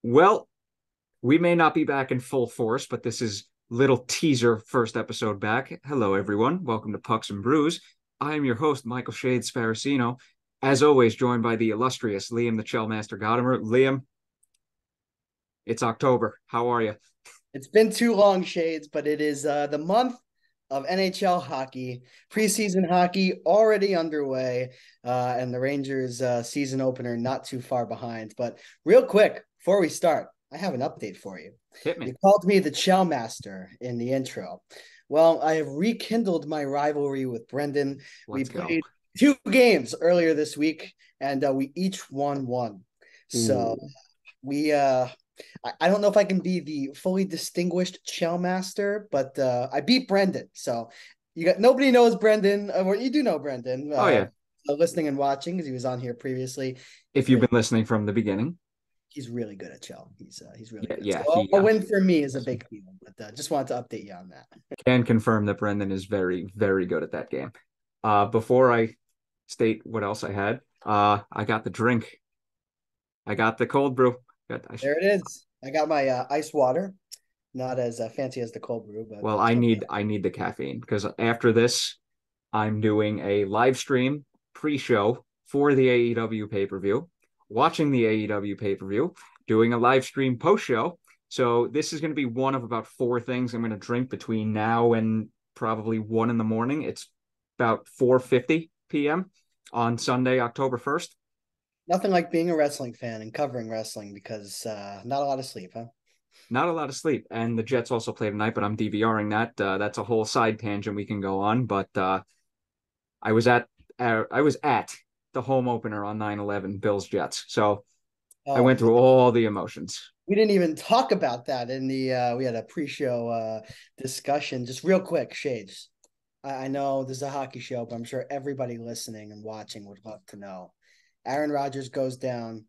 Well, we may not be back in full force, but this is little teaser first episode back. Hello, everyone. Welcome to Pucks and Brews. I am your host, Michael Shade Sparacino. As always, joined by the illustrious Liam the Chellmaster Godimer. Liam, it's October. How are you? It's been too long, Shades, but it is the month of NHL hockey. Preseason hockey already underway, and the Rangers season opener not too far behind. But real quick, before we start, I have an update for you. Hit You me. called me the Chow Master in the intro. Well, I have rekindled my rivalry with Brendan. We Let's go. played two games earlier this week, and we each won one. So Ooh. we I don't know if I can be the fully distinguished shell master, but I beat Brendan. So you got nobody knows Brendan, or you do know Brendan, Oh, yeah. listening and watching because he was on here previously. If you've Uh, been listening from the beginning. He's really good at shell. He's really Yeah, good. yeah, So a win for me is a big deal. But just wanted to update you on that. can confirm that Brendan is very, very good at that game. Before I state what else I had, I got the drink. I got the cold brew. Got, I, There it is. I got my ice water. Not as fancy as the cold brew, but well, still. I need the caffeine because after this, I'm doing a live stream pre-show for the AEW pay-per-view, watching the AEW pay-per-view, doing a live stream post-show. So this is going to be one of about four things I'm going to drink between now and probably 1 in the morning. It's about 4:50 p.m. on Sunday, October 1st. Nothing like being a wrestling fan and covering wrestling because not a lot of sleep, huh? Not a lot of sleep. And the Jets also play tonight, but I'm DVRing that. That's a whole side tangent we can go on. But I was at I was at the home opener on 9/11, Bills Jets. So I Oh went man, through all the emotions. we didn't even talk about that in the we had a pre-show discussion. Just real quick, Shades. I know this is a hockey show, but I'm sure everybody listening and watching would love to know. Aaron Rodgers goes down.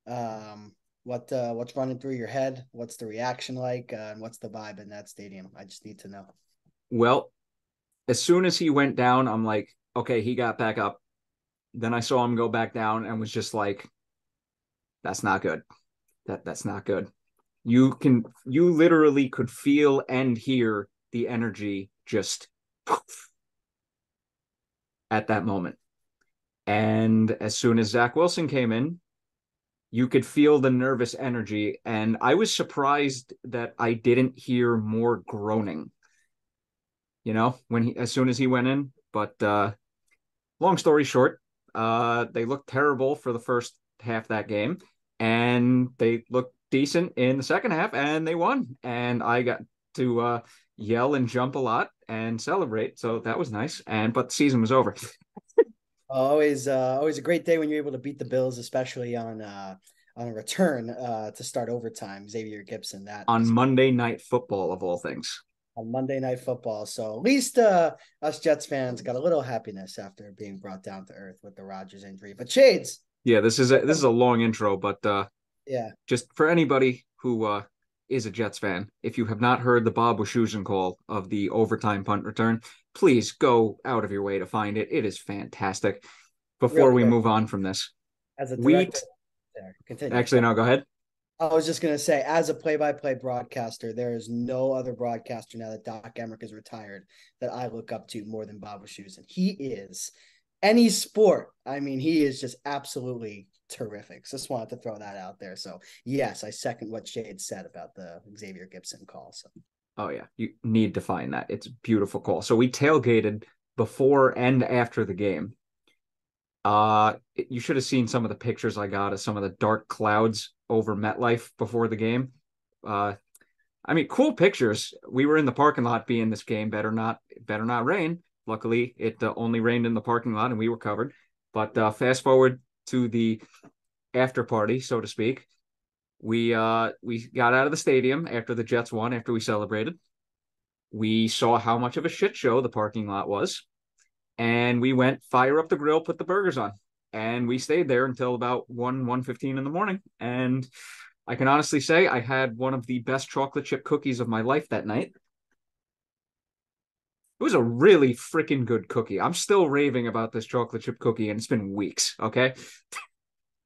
What's running through your head? What's the reaction like? And what's the vibe in that stadium? I just need to know. Well, as soon as he went down, I'm like, okay, he got back up. Then I saw him go back down and was just like, that's not good. That's not good. You literally could feel and hear the energy just at that moment. And as soon as Zach Wilson came in, you could feel the nervous energy. And I was surprised that I didn't hear more groaning, as soon as he went in. But long story short, they looked terrible for the first half of that game, and they looked decent in the second half, and they won. And I got to yell and jump a lot and celebrate, so that was nice. But the season was over Always a great day when you're able to beat the Bills, especially on a return to start overtime. Xavier Gibson, that on was Monday Night Football of all things. on Monday Night Football. So at least us Jets fans got a little happiness after being brought down to earth with the Rodgers injury. But Shades, Yeah, this is a long intro, but yeah. just for anybody who is a Jets fan, if you have not heard the Bob Wischusen call of the overtime punt return, please go out of your way to find it. It is fantastic. Real Before we quick, move on from this, as a we director there, continue. actually no, go ahead. I was just gonna say, as a play-by-play broadcaster, there is no other broadcaster now that Doc Emmerich is retired that I look up to more than Bob Wischusen. He is any sport. I mean, he is just absolutely terrific. So just wanted to throw that out there. So yes, I second what Shade said about the Xavier Gibson call. So Oh yeah, you need to find that. It's a beautiful call. So we tailgated before and after the game. You should have seen some of the pictures I got of some of the dark clouds over MetLife before the game. Uh, I mean, cool pictures. We were in the parking lot being this game better not rain. Luckily, it only rained in the parking lot and we were covered. But fast forward to the after party, so to speak. We got out of the stadium after the Jets won, after we celebrated. We saw how much of a shit show the parking lot was, and we went fire up the grill, put the burgers on, and we stayed there until about 1:15 in the morning. And I can honestly say I had one of the best chocolate chip cookies of my life that night. It was a really freaking good cookie. I'm still raving about this chocolate chip cookie, and it's been weeks. Okay.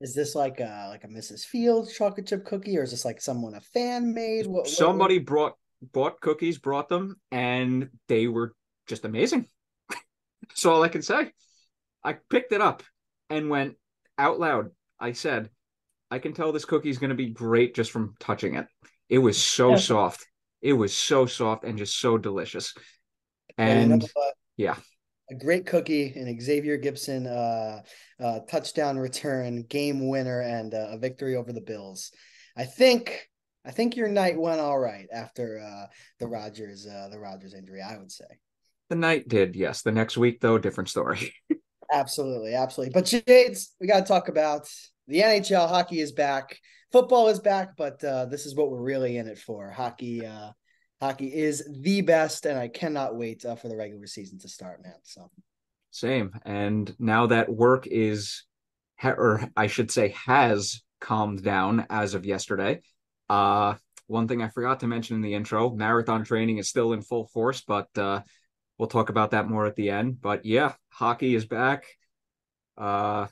Is this like a Mrs. Fields chocolate chip cookie, or is this like someone a fan made? What? Somebody bought cookies, brought them, and they were just amazing. That's all I can say. I picked it up and went out loud. I said, I can tell this cookie is going to be great just from touching it. It was so soft. It was so soft and just so delicious. Well, you know And what? yeah, A great cookie, and Xavier Gibson touchdown return, game winner, and a victory over the Bills. I think I think your night went all right after the Rogers injury, I would say. the night did. Yes. The next week, though, different story. Absolutely, absolutely. But Jades, we got to talk about the NHL. Hockey is back. Football is back, but this is what we're really in it for. Hockey is the best, and I cannot wait for the regular season to start, man. So Same. And now that work or I should say, has calmed down as of yesterday. One thing I forgot to mention in the intro, marathon training is still in full force, but we'll talk about that more at the end. But yeah, hockey is back. Uh,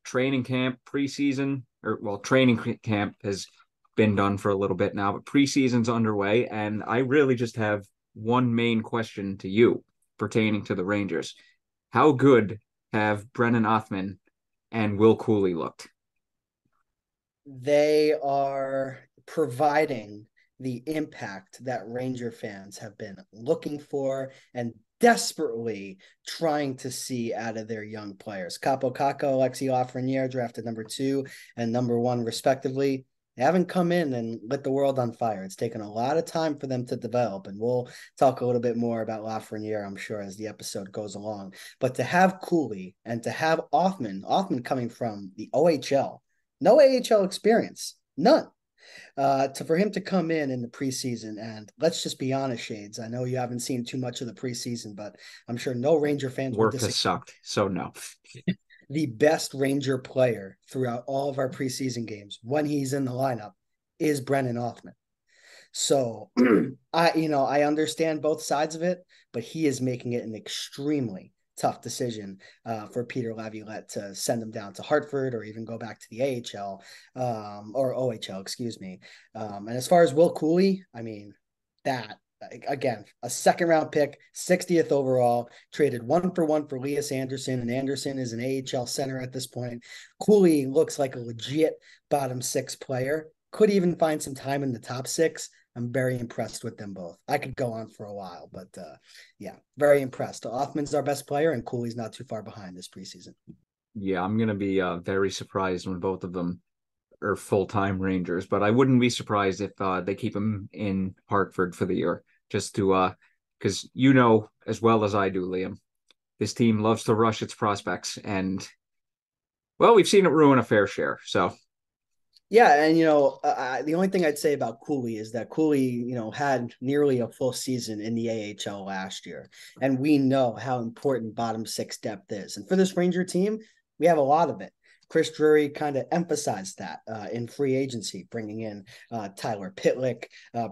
Training camp, preseason, or well, training camp has been done for a little bit now, but preseason's underway. And I really just have one main question to you pertaining to the Rangers. How good have Brennan Othmann and Will Cuylle looked? they are providing the impact that Ranger fans have been looking for and desperately trying to see out of their young players. Kaapo, Kakko, Alexis, Lafreniere drafted number 2 and number 1 respectively. They haven't come in and lit the world on fire. It's taken a lot of time for them to develop, and we'll talk a little bit more about Lafreniere, I'm sure, as the episode goes along. But to have Cuylle and to have Othmann coming from the OHL, no AHL experience, none. For him to come in the preseason, and let's just be honest, Shades. I know you haven't seen too much of the preseason, but I'm sure no Ranger fans will Work has disagree. sucked, so no. The best Ranger player throughout all of our preseason games when he's in the lineup is Brennan Othmann. So I understand both sides of it, but he is making it an extremely tough decision for Peter Laviolette to send him down to Hartford or even go back to the AHL or OHL, excuse me. And as far as Will Cuylle, I mean, that again, a second round pick, 60th overall, traded 1-for-1 for Lias Anderson, and Anderson is an AHL center at this point. Cuylle looks like a legit bottom 6 player. Could even find some time in the top 6. I'm very impressed with them both. I could go on for a while, but yeah, very impressed. Othmann's our best player, and Cooley's not too far behind this preseason. Yeah, I'm gonna be very surprised when both of them are full-time Rangers, but I wouldn't be surprised if they keep him in Hartford for the year, just to because you know as well as I do, Liam, this team loves to rush its prospects, and well, we've seen it ruin a fair share. So Yeah, and the only thing I'd say about Cooley is that Cooley, had nearly a full season in the AHL last year, and we know how important bottom 6 depth is. And for this Ranger team, we have a lot of it. Chris Drury kind of emphasized that in free agency, bringing in Tyler Pitlick,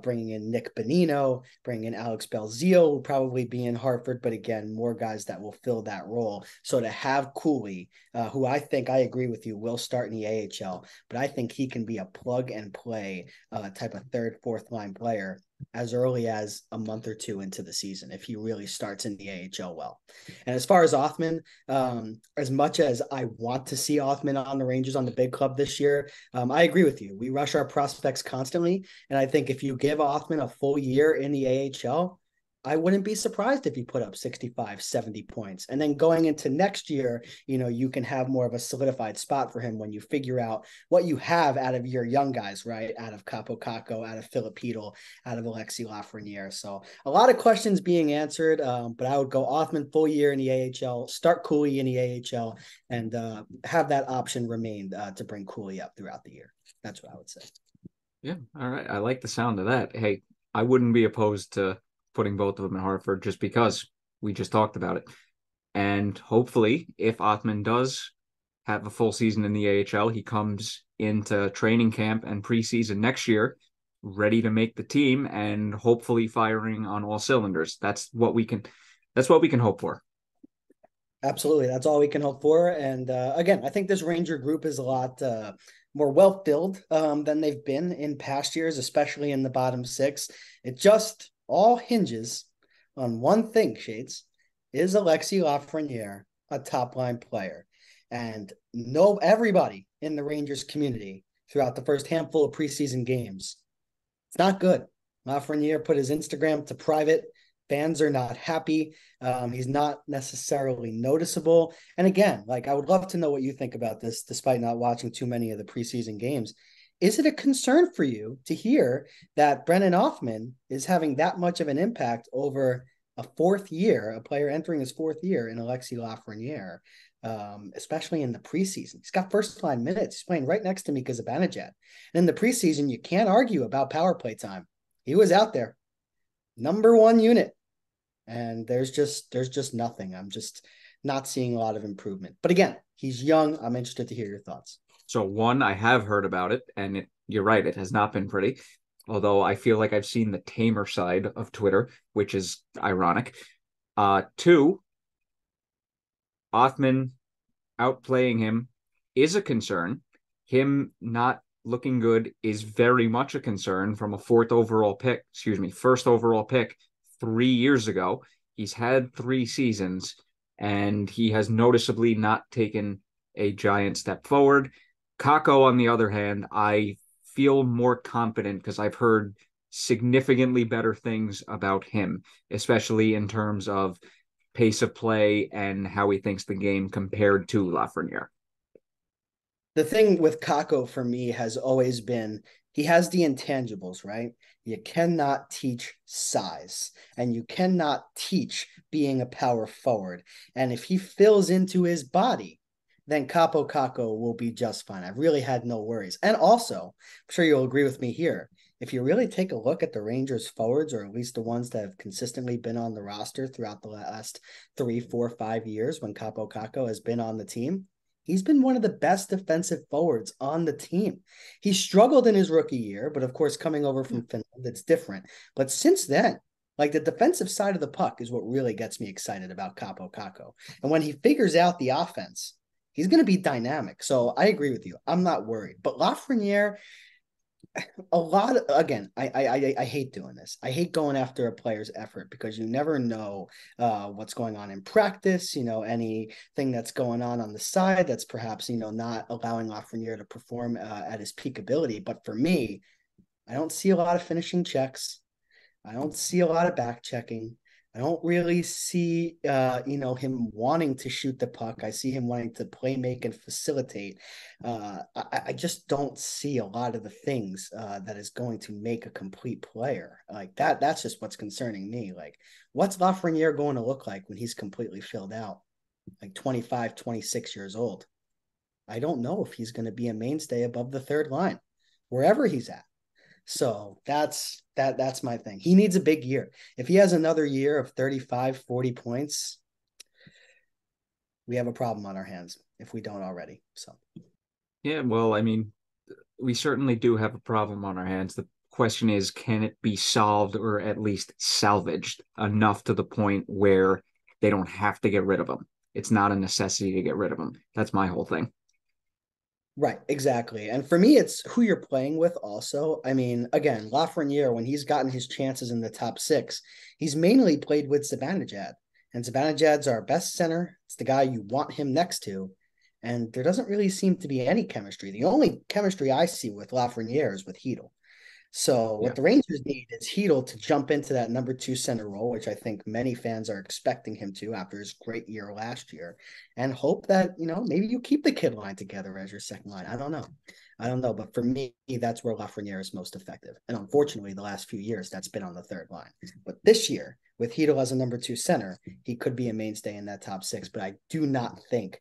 bringing in Nick Bonino, bringing in Alex Belzile, who will probably be in Hartford, but again, more guys that will fill that role. So to have Cooley, who I think I agree with you, will start in the AHL, but I think he can be a plug and play type of third, fourth line player as early as a month or 2 into the season if he really starts in the AHL well. And as far as Othmann, as much as I want to see Othmann on the Rangers on the big club this year, I agree with you. We rush our prospects constantly, and I think if you give Othmann a full year in the AHL, I wouldn't be surprised if he put up 65, 70 points. And then going into next year, you can have more of a solidified spot for him when you figure out what you have out of your young guys, right? Out of Kaapo Kakko, out of Filipino, out of Alexis Lafreniere. So a lot of questions being answered, but I would go Othmann full year in the AHL, start Cooley in the AHL, and have that option remain to bring Cooley up throughout the year. That's what I would say. yeah, all right. I like the sound of that. Hey, I wouldn't be opposed to putting both of them in Hartford just because we just talked about it. And hopefully, if Othmann does have a full season in the AHL, he comes into training camp and preseason next year ready to make the team and hopefully firing on all cylinders. That's what we can hope for. Absolutely. That's all we can hope for. And again, I think this Ranger group is a lot more well filled than they've been in past years, especially in the bottom six. It just all hinges on one thing, Shades. Is Alexis Lafreniere a top line player? And no, everybody in the Rangers community throughout the first handful of preseason games, it's not good. Lafreniere put his Instagram to private. Fans are not happy. He's not necessarily noticeable. And again, like I would love to know what you think about this, despite not watching too many of the preseason games. Is it a concern for you to hear that Brennan Othmann is having that much of an impact over a fourth year, a player entering his fourth year in Alexis Lafreniere, especially in the preseason? He's got first line minutes. He's playing right next to Mika Zibanejad. And in the preseason, you can't argue about power play time. He was out there, number one unit, and there's just nothing. I'm just not seeing a lot of improvement. But again, he's young. I'm interested to hear your thoughts. So one, I have heard about it, and you're right, it has not been pretty. Although I feel like I've seen the tamer side of Twitter, which is ironic. Two, Othmann outplaying him is a concern. Him not looking good is very much a concern from a first overall pick 3 years ago. He's had 3 seasons, and he has noticeably not taken a giant step forward. Kakko, on the other hand, I feel more confident because I've heard significantly better things about him, especially in terms of pace of play and how he thinks the game compared to Lafreniere. The thing with Kakko for me has always been he has the intangibles, right? You cannot teach size and you cannot teach being a power forward. And if he fills into his body, then Kaapo Kakko will be just fine. I've really had no worries. And also, I'm sure you'll agree with me here. If you really take a look at the Rangers forwards, or at least the ones that have consistently been on the roster throughout the last 3, 4, 5 years when Kaapo Kakko has been on the team, he's been one of the best defensive forwards on the team. He struggled in his rookie year, but of course, coming over from Finland, it's different. But since then, like the defensive side of the puck is what really gets me excited about Kaapo Kakko. And when he figures out the offense, he's going to be dynamic. So I agree with you. I'm not worried. But Lafreniere, a lot of, again, I hate doing this. I hate going after a player's effort because you never know what's going on in practice, anything that's going on the side that's perhaps, not allowing Lafreniere to perform at his peak ability. But for me, I don't see a lot of finishing checks. I don't see a lot of back checking. I don't really see, him wanting to shoot the puck. I see him wanting to play, make, and facilitate. I just don't see a lot of the things that is going to make a complete player like that. That's just what's concerning me. Like, what's Lafreniere going to look like when he's completely filled out, like 25, 26 years old? I don't know if he's going to be a mainstay above the third line, wherever he's at. So that's my thing. He needs a big year. If he has another year of 35, 40 points, we have a problem on our hands if we don't already. So Yeah, well, I mean, we certainly do have a problem on our hands. The question is, can it be solved or at least salvaged enough to the point where they don't have to get rid of him? It's not a necessity to get rid of him. That's my whole thing. right, exactly. And for me, it's who you're playing with also. I mean, again, Lafreniere, when he's gotten his chances in the top six, he's mainly played with Zibanejad. And Zibanejad's our best center. It's the guy you want him next to. And there doesn't really seem to be any chemistry. The only chemistry I see with Lafreniere is with Chytil. So Yeah. what the Rangers need is Chytil to jump into that number two center role, which I think many fans are expecting him to after his great year last year, and hope that, maybe you keep the kid line together as your second line. I don't know. But for me, that's where Lafreniere is most effective. And unfortunately, the last few years, that's been on the third line. But this year, with Chytil as a number two center, he could be a mainstay in that top six. But I do not think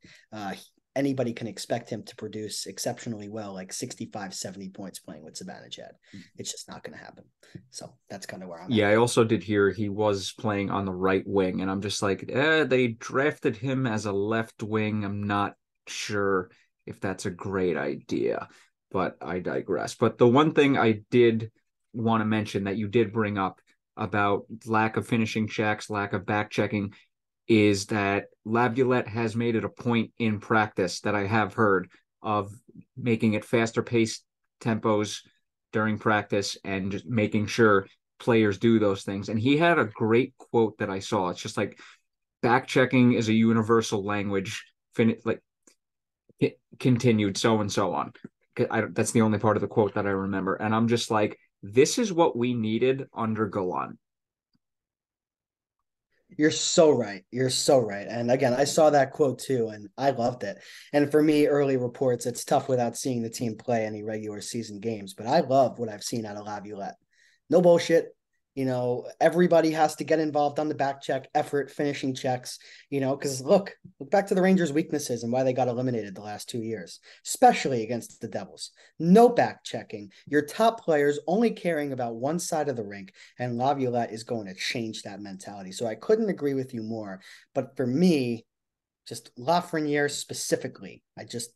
anybody can expect him to produce exceptionally well, like 65, 70 points playing with Zibanejad. It's just not going to happen. So that's kind of where I'm Yeah, at. I also did hear he was playing on the right wing, and I'm just like, they drafted him as a left wing. I'm not sure if that's a great idea, but I digress. But the one thing I did want to mention that you did bring up about lack of finishing checks, lack of back checking, is that Laviolette has made it a point in practice that I have heard of making it faster paced tempos during practice and just making sure players do those things. And he had a great quote that I saw. It's just like back checking is a universal language. Like it continued so and so on. That's the only part of the quote that I remember. And I'm just like, this is what we needed under Gallant. You're so right. You're so right. And again, I saw that quote too, and I loved it. And for me, early reports, it's tough without seeing the team play any regular season games. But I love what I've seen out of Laviolette. No bullshit. Everybody has to get involved on the back check, effort, finishing checks, because look back to the Rangers' weaknesses and why they got eliminated the last 2 years, especially against the Devils. No back checking. Your top players only caring about one side of the rink, and Laviolette is going to change that mentality. So I couldn't agree with you more. But for me, just Lafreniere specifically, I just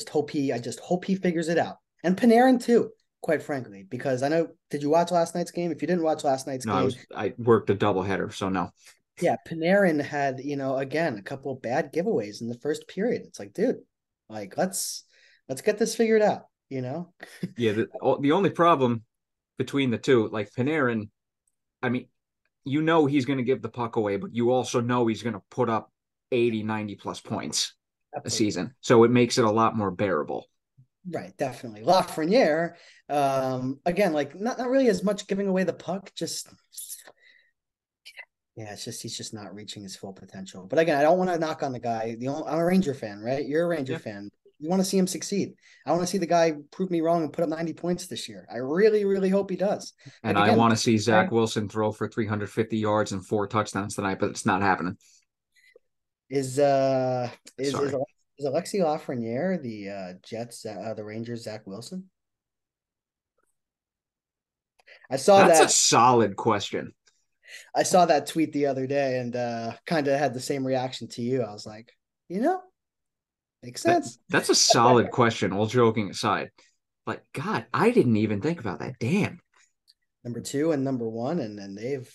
hope he figures it out. And Panarin too, quite frankly, because I know, did you watch last night's game? If you didn't watch last night's game, I worked a doubleheader, so no. Yeah, Panarin had, again, a couple of bad giveaways in the first period. It's like, dude, like let's get this figured out, Yeah, the only problem between the two, like Panarin, I mean, he's going to give the puck away, but you also know he's going to put up 80, 90 plus points a Absolutely. season. So it makes it a lot more bearable. Right, definitely. Lafreniere, again, like not really as much giving away the puck, just yeah, it's just he's just not reaching his full potential. But again, I don't want to knock on the guy. I'm a Ranger fan, right? You're a Ranger Yeah. fan. You want to see him succeed. I want to see the guy prove me wrong and put up 90 points this year. I really, really hope he does. And Like I again, want to see Zach Wilson throw for 350 yards and 4 touchdowns tonight, but it's not happening. is uh Sorry. is Alexis Lafreniere the Jets the Rangers Zach Wilson? I saw That's a that solid question. I saw that tweet the other day and kind of had the same reaction to you. I was like, makes sense. That's a solid question, all joking aside. Like, God, I didn't even think about that. Damn. Number two and number one, and then they've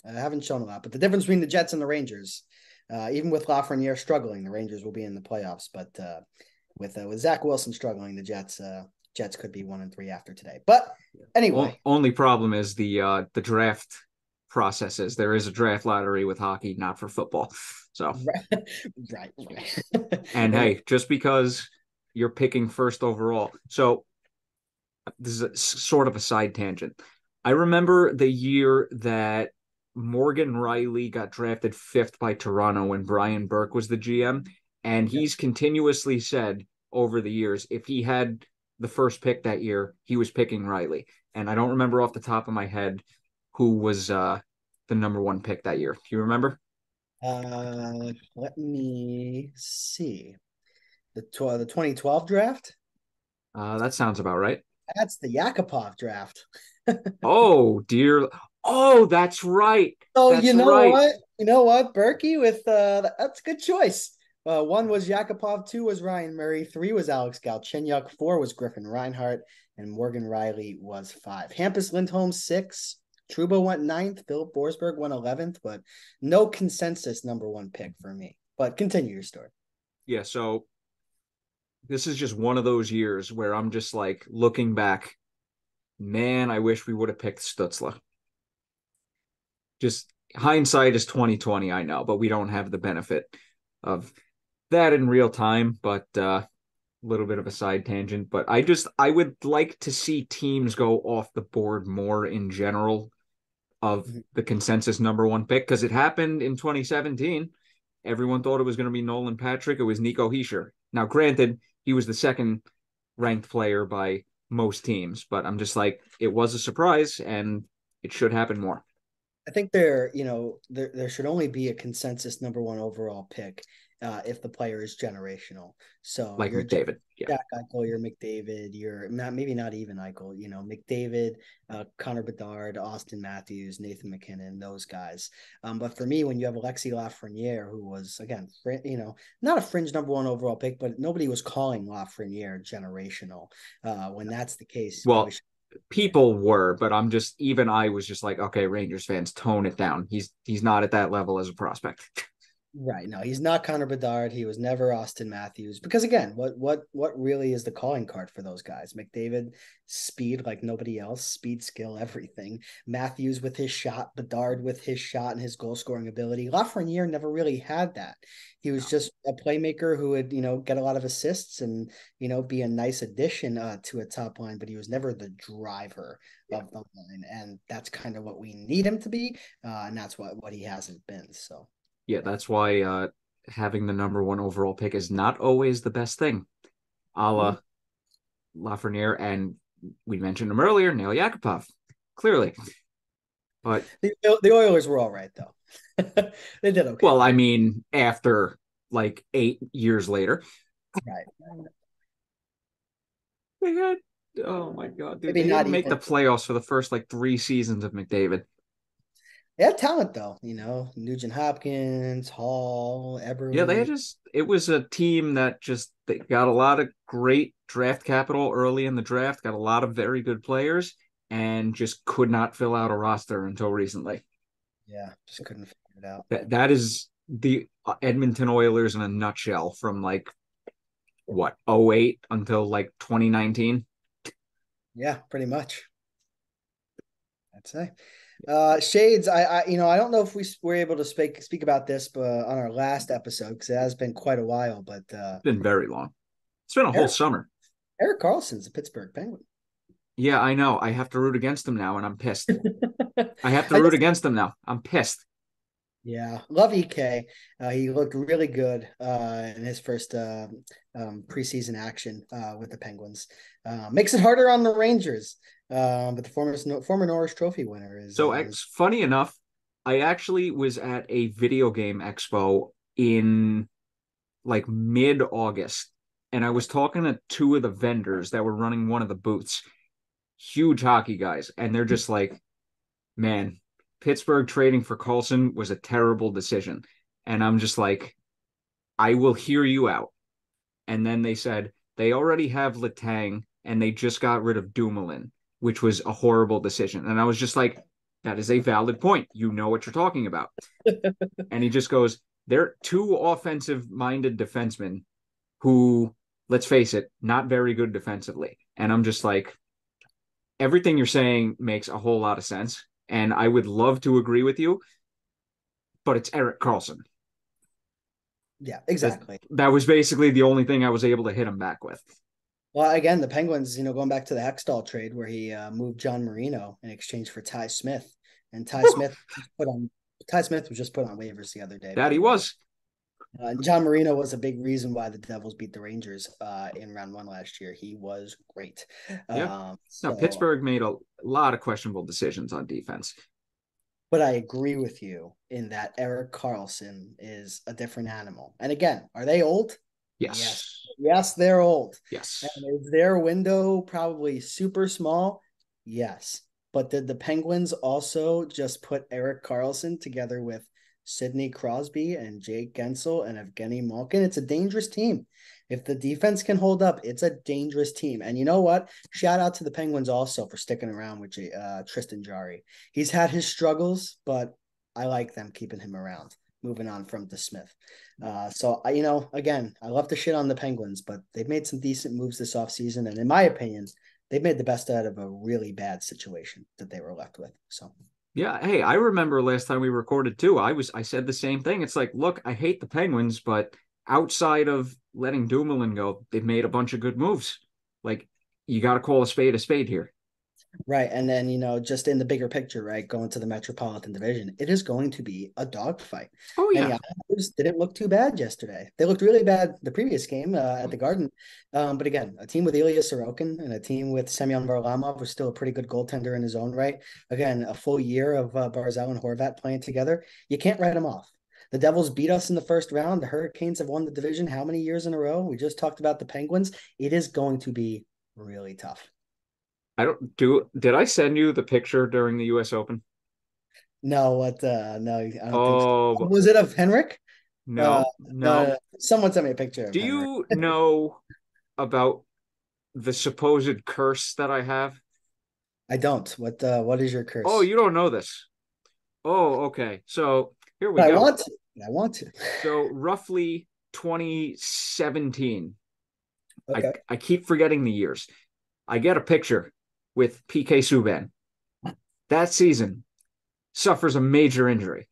haven't shown a lot. But the difference between the Jets and the Rangers, even with Lafreniere struggling, the Rangers will be in the playoffs. But with Zach Wilson struggling, the Jets could be 1-3 after today. But anyway, Only problem is the draft processes. There is a draft lottery with hockey, not for football. So right. and hey, just because you're picking first overall. So this is sort of a side tangent. I remember the year that Morgan Riley got drafted fifth by Toronto when Brian Burke was the GM. And he's continuously said over the years, if he had the first pick that year, he was picking Riley. And I don't remember off the top of my head who was the number one pick that year. Do you remember? Let me see the 2012 draft. That sounds about right. That's the Yakupov draft. Oh dear. Oh, that's right. So That's right. You know what, Berkey with that's a good choice. One was Yakupov, two was Ryan Murray, three was Alex Galchenyuk, four was Griffin Reinhart, and Morgan Riley was five. Hampus Lindholm six, Trouba went ninth, Philip Forsberg went 11th, but no consensus number one pick for me. But continue your story. Yeah, so this is just one of those years where I'm just like looking back, man, I wish we would have picked Stutzla. Just hindsight is 2020, I know, but we don't have the benefit of that in real time. But a little bit of a side tangent. But I would like to see teams go off the board more in general of the consensus number one pick because it happened in 2017. Everyone thought it was going to be Nolan Patrick. It was Nico Hischier. Now, granted, he was the second ranked player by most teams, but I'm just like, it was a surprise and it should happen more. I think there should only be a consensus number one overall pick if the player is generational. So Like you're McDavid. Yeah. Jack Eichel, you're McDavid, you're maybe not even Eichel, McDavid, Connor Bedard, Austin Matthews, Nathan McKinnon, those guys. But for me, when you have Alexis Lafreniere, who was again, not a fringe number one overall pick, but nobody was calling Lafreniere generational. When that's the case, Well, people were, but I was just like, okay, Rangers fans, tone it down. He's not at that level as a prospect. Right. No, he's not Connor Bedard. He was never Austin Matthews. Because again, what really is the calling card for those guys? McDavid, speed like nobody else, speed, skill, everything. Matthews with his shot, Bedard with his shot and his goal scoring ability. Lafreniere never really had that. He was just a playmaker who would, get a lot of assists and, be a nice addition to a top line, but he was never the driver of the line. And that's kind of what we need him to be. And that's what he hasn't been. So Yeah, that's why having the number one overall pick is not always the best thing. A la Lafreniere, and we mentioned him earlier, Nail Yakupov, clearly. But the Oilers were all right though. They did okay. well, I mean, after like 8 years later, Right. they had oh my god, dude, Maybe they not didn't make even. the playoffs for the first like 3 seasons of McDavid. They had talent though, Nugent Hopkins, Hall, Yeah, Eberle. it was a team that just they got a lot of great draft capital early in the draft, got a lot of very good players, and just could not fill out a roster until recently. Yeah, just couldn't figure it out. That is the Edmonton Oilers in a nutshell from like what 08 until like 2019. Yeah, pretty much. I'd say. Shades, I don't know if we were able to speak about this on our last episode because it has been quite a while, but It's been very long. It's been a whole Erik, summer. Erik Karlsson's a Pittsburgh Penguin. Yeah, I know. I have to root against them now, and I'm pissed. I have to I root just against them now. I'm pissed. Yeah, love EK. He looked really good in his first preseason action with the Penguins. Makes it harder on the Rangers, but the former Norris Trophy winner So is funny enough, I actually was at a video game expo in like mid-August, and I was talking to two of the vendors that were running one of the booths, huge hockey guys, and they're just like, man, Pittsburgh trading for Karlsson was a terrible decision. And I'm just like, I will hear you out. And then they said they already have Letang and they just got rid of Dumoulin, which was a horrible decision. And I was just like, that is a valid point. You know what you're talking about. And he just goes, they're two offensive minded defensemen who, let's face it, not very good defensively. And I'm just like, everything you're saying makes a whole lot of sense. And I would love to agree with you, but it's Erik Karlsson. yeah, That exactly. that was basically the only thing I was able to hit him back with. Well, again, the Penguins, going back to the Hextall trade where he moved John Marino in exchange for Ty Smith, and Ty Smith was just put on waivers the other day, That by he the way. was. John Marino was a big reason why the Devils beat the Rangers in round one last year. He was great. Yeah. Now So, Pittsburgh made a lot of questionable decisions on defense. but I agree with you in that Erik Karlsson is a different animal. And again, are they old? Yes. Yes. Yes, they're old. And Yes. is their window probably super small? Yes. But did the Penguins also just put Erik Karlsson together with Sidney Crosby and Jake Gensel and Evgeny Malkin? It's a dangerous team. If the defense can hold up, it's a dangerous team. And you know what? Shout out to the Penguins also for sticking around with Tristan Jarry. He's had his struggles, but I like them keeping him around. Moving on from DeSmith. So again, I love to shit on the Penguins, but they've made some decent moves this offseason. And in my opinion, they've made the best out of a really bad situation that they were left with. So Yeah, hey, I remember last time we recorded too. I said the same thing. It's like, look, I hate the Penguins, but outside of letting Dumoulin go, they've made a bunch of good moves. Like, you got to call a spade here. right. And then, just in the bigger picture, right, going to the Metropolitan Division, it is going to be a dogfight. Oh And yeah. the Islanders didn't look too bad yesterday. They looked really bad the previous game at the Garden. But again, a team with Ilya Sorokin and a team with Semyon Varlamov was still a pretty good goaltender in his own right. Again, a full year of Barzal and Horvat playing together. You can't write them off. The Devils beat us in the first round. The Hurricanes have won the division how many years in a row? We just talked about the Penguins. It is going to be really tough. I don't do did I send you the picture during the US Open? No, no, I don't think so. Oh, Was it of Henrik? Uh, no, no, no. someone sent me a picture of Do Henrik. you know about the supposed curse that I have? I don't. What is your Oh, curse? you don't know this. Oh, okay. So here we I go. want to. I want to. So roughly 2017. I, Okay. I keep forgetting the years. I get a picture with PK Subban. That season suffers a major injury.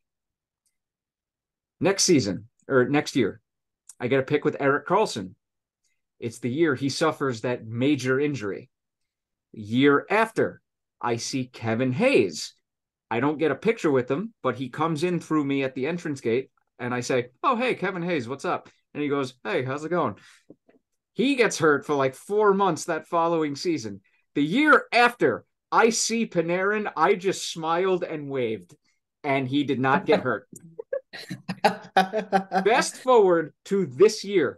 Next season or next year, I get a pic with Erik Karlsson. It's the year he suffers that major injury. Year after, I see Kevin Hayes. I don't get a picture with him, but he comes in through me at the entrance gate, and I say, "Oh, hey, Kevin Hayes, what's up?" And he goes, "Hey, how's it going?" He gets hurt for like 4 months that following season. The year after, I see Panarin. I just smiled and waved, and he did not get hurt. Fast forward to this year.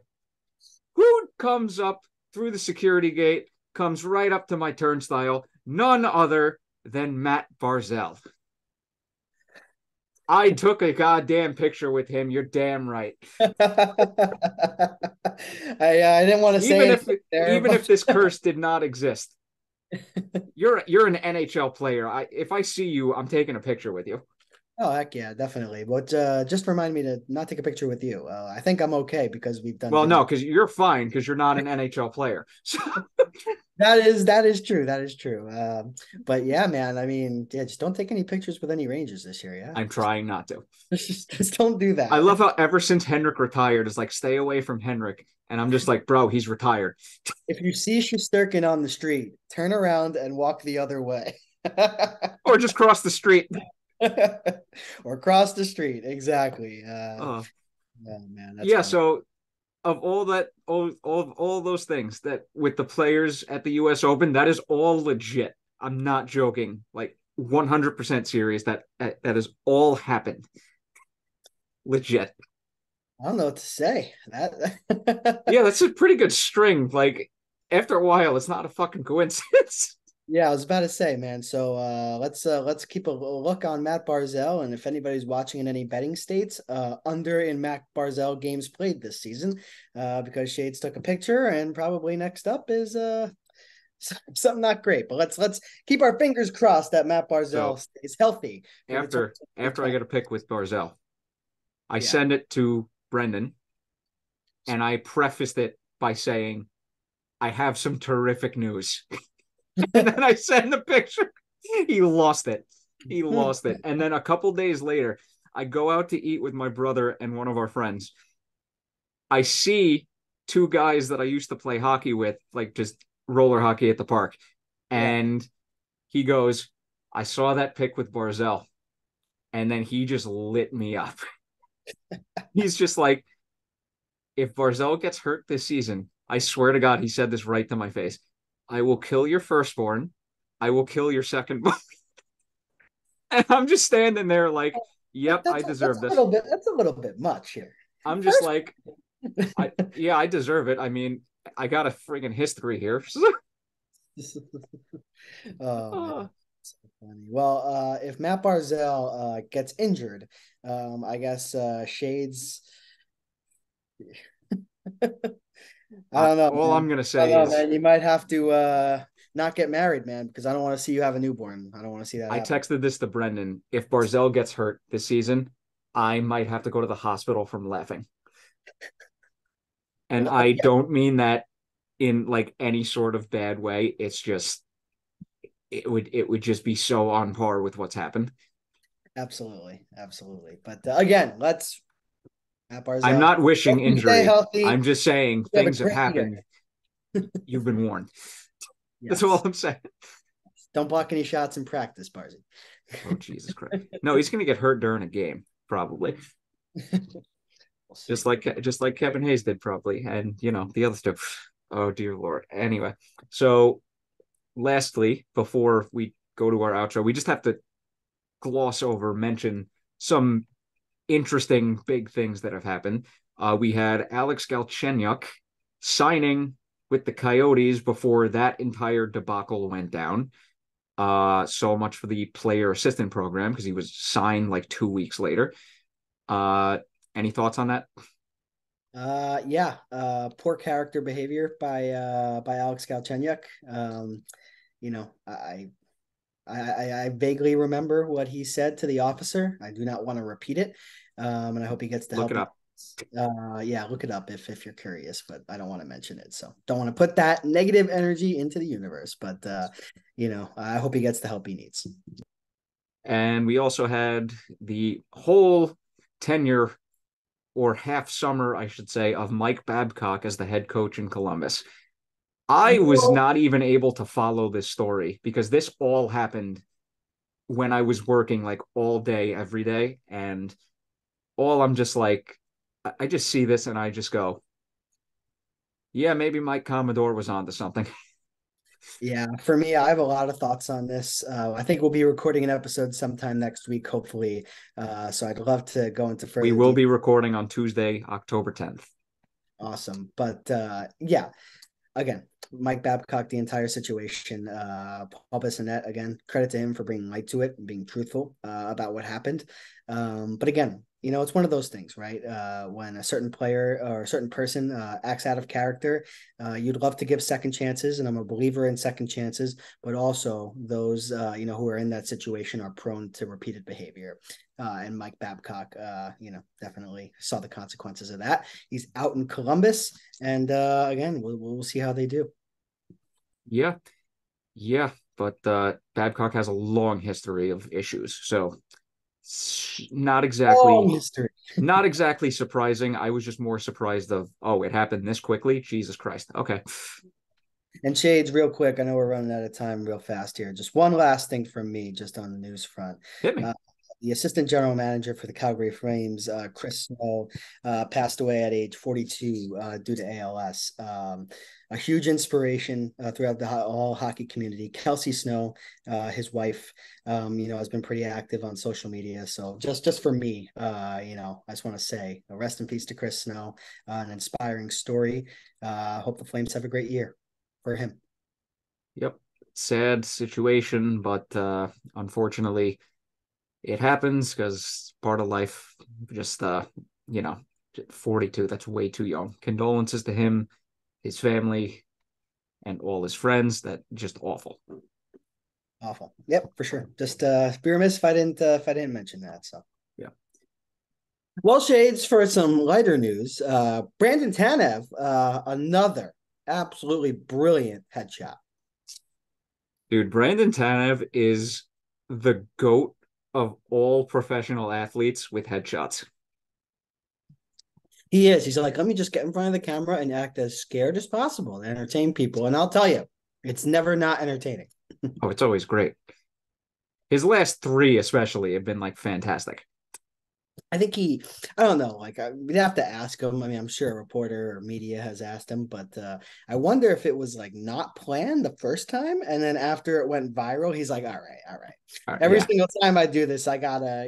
Who comes up through the security gate, comes right up to my turnstile? None other than Matt Barzal. I took a goddamn picture with him. You're damn right. I didn't want to say Even if anything there, even if but this curse did not exist, you're an NHL player. If I see you, I'm taking a picture with you. oh heck yeah, definitely. But just remind me to not take a picture with you. I think I'm okay because we've done Well, no, video. because you're fine because you're not an NHL player. So That is true. That is true. But yeah, man. I mean, yeah, just don't take any pictures with any Rangers this year. Yeah, I'm trying not to. just don't do I that. love how ever since Henrik retired, is like stay away from Henrik, and I'm just like, bro, he's retired. If you see Shusterkin on the street, turn around and walk the other way. Or just cross the street. Or cross the street. Exactly. Uh, Oh man, that's yeah. funny. So of all that, all those things that with the players at the U.S. Open, that is all legit. I'm not joking. Like 100% serious. That has all happened. Legit. I don't know what to say. Yeah, that's a pretty good string. Like after a while, it's not a fucking coincidence. Yeah, I was about to say, man. So let's keep a look on Matt Barzell, and if anybody's watching in any betting states, under in Matt Barzell games played this season, because Shades took a picture, and probably next up is something not great. But let's keep our fingers crossed that Matt Barzell So stays healthy for the after I 2020. get a pick with Barzell, I Yeah. send it to Brendan, and I prefaced it by saying, "I have some terrific news." And then I send the picture. He lost it. He lost it. And then a couple days later, I go out to eat with my brother and one of our friends. I see two guys that I used to play hockey with, like just roller hockey at the park. Yeah. And he goes, I saw that pic with Barzell. And then he just lit me up. He's just like, if Barzell gets hurt this season, I swear to God, he said this right to my face. I will kill your firstborn. I will kill your secondborn. And I'm just standing there like, yep, I That's deserve a this. little bit that's a little bit much here. I'm just First, like, I deserve it. I mean, I got a friggin' history here. oh man, uh, so funny. Well, if Matt Barzell gets injured, I guess Shades. I don't know, all I'm man. gonna I don't say know, is man. You might have to not get married, man, because I don't want to see you have a newborn. I don't want to see that I happen. texted this to Brendan. If Barzell gets hurt this season, I might have to go to the hospital from laughing. And Well, I yeah, don't mean that in like any sort of bad way. It's just it would just be so on par with what's happened. absolutely, absolutely. But again, let's Matt I'm Barzell. not wishing Hope you stay injury. healthy. I'm just saying You have a things have great year. happened. You've been warned. That's all Yes. I'm saying. Don't block any shots in practice, Barzy. Oh Jesus Christ! No, he's gonna get hurt during a game, probably. We'll Just see. like just like Kevin Hayes did, probably, and the other stuff. Oh dear Lord. Anyway, so lastly, before we go to our outro, we just have to mention some interesting big things that have happened. We had Alex Galchenyuk signing with the Coyotes before that entire debacle went down. So much for the player assistant program because he was signed like 2 weeks later. Uh, any thoughts on that? Yeah, poor character behavior by Alex Galchenyuk. You know, I vaguely remember what he said to the officer. I do not want to repeat it. And I hope he gets the Look help. it up. Yeah, look it up if you're curious, but I don't want to mention it. So don't want to put that negative energy into the universe. But I hope he gets the help he needs. And we also had the whole tenure or half summer, I should say, of Mike Babcock as the head coach in Columbus. I was Well, not even able to follow this story because this all happened when I was working like all day, every day. And all I'm just like, I just see this and I just go, yeah, maybe Mike Commodore was onto something. yeah, for me, I have a lot of thoughts on this. I think we'll be recording an episode sometime next week, hopefully. So I'd love to go into We further will detail. be recording on Tuesday, October 10th. Awesome. But yeah, again, Mike Babcock, the entire situation. Paul Bissonnette, again, credit to him for bringing light to it and being truthful about what happened. But again, it's one of those things, right? When a certain player or a certain person acts out of character, you'd love to give second chances, and I'm a believer in second chances. But also, those who are in that situation are prone to repeated behavior. And Mike Babcock, definitely saw the consequences of that. He's out in Columbus, and again, we'll see how they do. Yeah, yeah, but Babcock has a long history of issues, so not Long exactly history. not exactly surprising. I was just more surprised of, oh, it happened this quickly. Jesus Christ. Okay. And Shades, real quick, I know we're running out of time real fast here. Just one last thing from me, just on the news front. Hit me. Uh, the assistant general manager for the Calgary Flames, Chris Snow, passed away at age 42 due to ALS. A huge inspiration throughout the all hockey community. Kelsey Snow, his wife, has been pretty active on social media. So just for me, I just want to say, rest in peace to Chris Snow, an inspiring story. Hope the Flames have a great year for him. Yep. Sad situation, but unfortunately it happens because part of life. Just you know, 42, that's way too young. Condolences to him, his family, and all his friends. That just awful. Awful. Yep, for sure. Just be remiss if I didn't mention that. So Yeah. well, Shades, for some lighter news, Brandon Tanev, another absolutely brilliant headshot. Dude, Brandon Tanev is the GOAT of all professional athletes with headshots. He is. He's like, let me just get in front of the camera and act as scared as possible and entertain people. And I'll tell you, it's never not entertaining. Oh, it's always great. His last three, especially, have been like fantastic. I think I don't know, like we'd have to ask him. I mean, I'm sure a reporter or media has asked him, but I wonder if it was like not planned the first time, and then after it went viral, he's like, all right. All right, Every yeah, single time I do this, I gotta,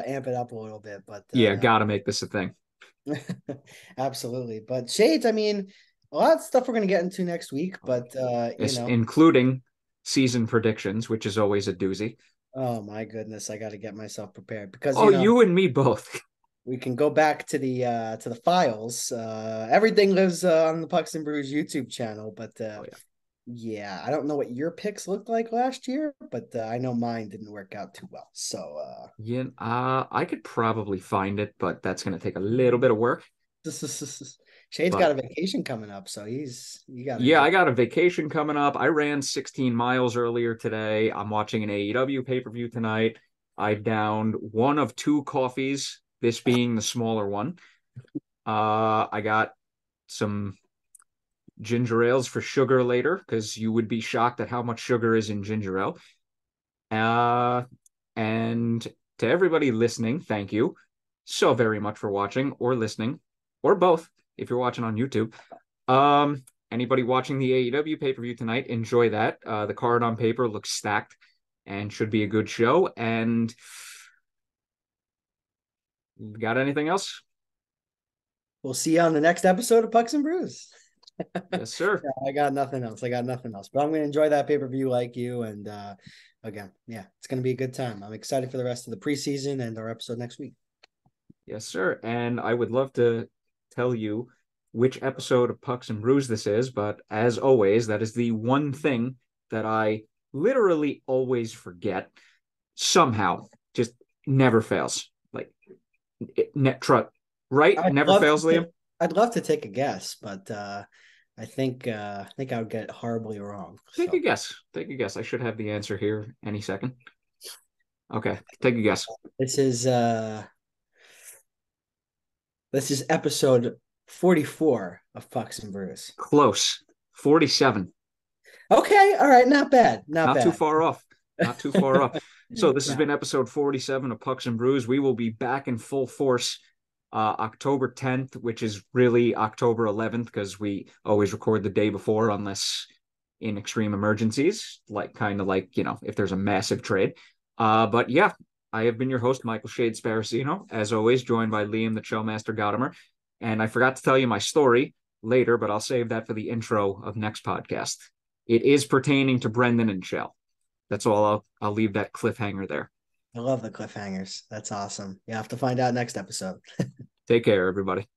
amp it up a little bit. But yeah, gotta make this a thing. absolutely. But Shades, I mean, a lot of stuff we're gonna get into next week, but Including season predictions, which is always a doozy. oh my goodness, I got to get myself prepared because Oh, you and me both. we can go back to the files. Everything lives on the Pucks and Brews YouTube channel, but Oh yeah. yeah, I don't know what your picks looked like last year, but I know mine didn't work out too well. So Yeah, I could probably find it, but that's gonna take a little bit of work. Shade's got But a vacation coming up, so you got to yeah, enjoy. I got a vacation coming up. I ran 16 miles earlier today. I'm watching an AEW pay-per-view tonight. I downed one of two coffees, this being the smaller one. I got some ginger ales for sugar later because you would be shocked at how much sugar is in ginger ale. Uh, and to everybody listening, thank you so very much for watching or listening, or both if you're watching on YouTube. Anybody watching the AEW pay-per-view tonight, enjoy that. The card on paper looks stacked and should be a good show. And got anything else? We'll see you on the next episode of Pucks and Brews. Yes, sir. Yeah, I got nothing else. But I'm gonna enjoy that pay-per-view like you. And again, yeah, it's gonna be a good time. I'm excited for the rest of the preseason and our episode next week. Yes, sir. And I would love to tell you which episode of Pucks and Brews this is, but as always, that is the one thing that I literally always forget somehow, just never fails. Like right? I'd Never love fails, to, Liam. I'd love to take a guess, but I think I would get it horribly wrong. Take a So guess. Take a guess. I should have the answer here any second. Okay, take a guess. this is episode 44 of Pucks and Brews. Close. 47. Okay, all right, not bad, not Not too bad. far off. Not too far off. So this has Yeah, been episode 47 of Pucks and Brews. We will be back in full force October 10th, which is really October 11th because we always record the day before unless in extreme emergencies, like kind of like, if there's a massive trade. But yeah, I have been your host, Michael Shade Sparacino, as always, joined by Liam, the Showmaster Godimer. And I forgot to tell you my story later, but I'll save that for the intro of next podcast. It is pertaining to Brendan and Shell. That's all. I'll leave that cliffhanger there. I love the cliffhangers. That's awesome. You have to find out next episode. Take care, everybody.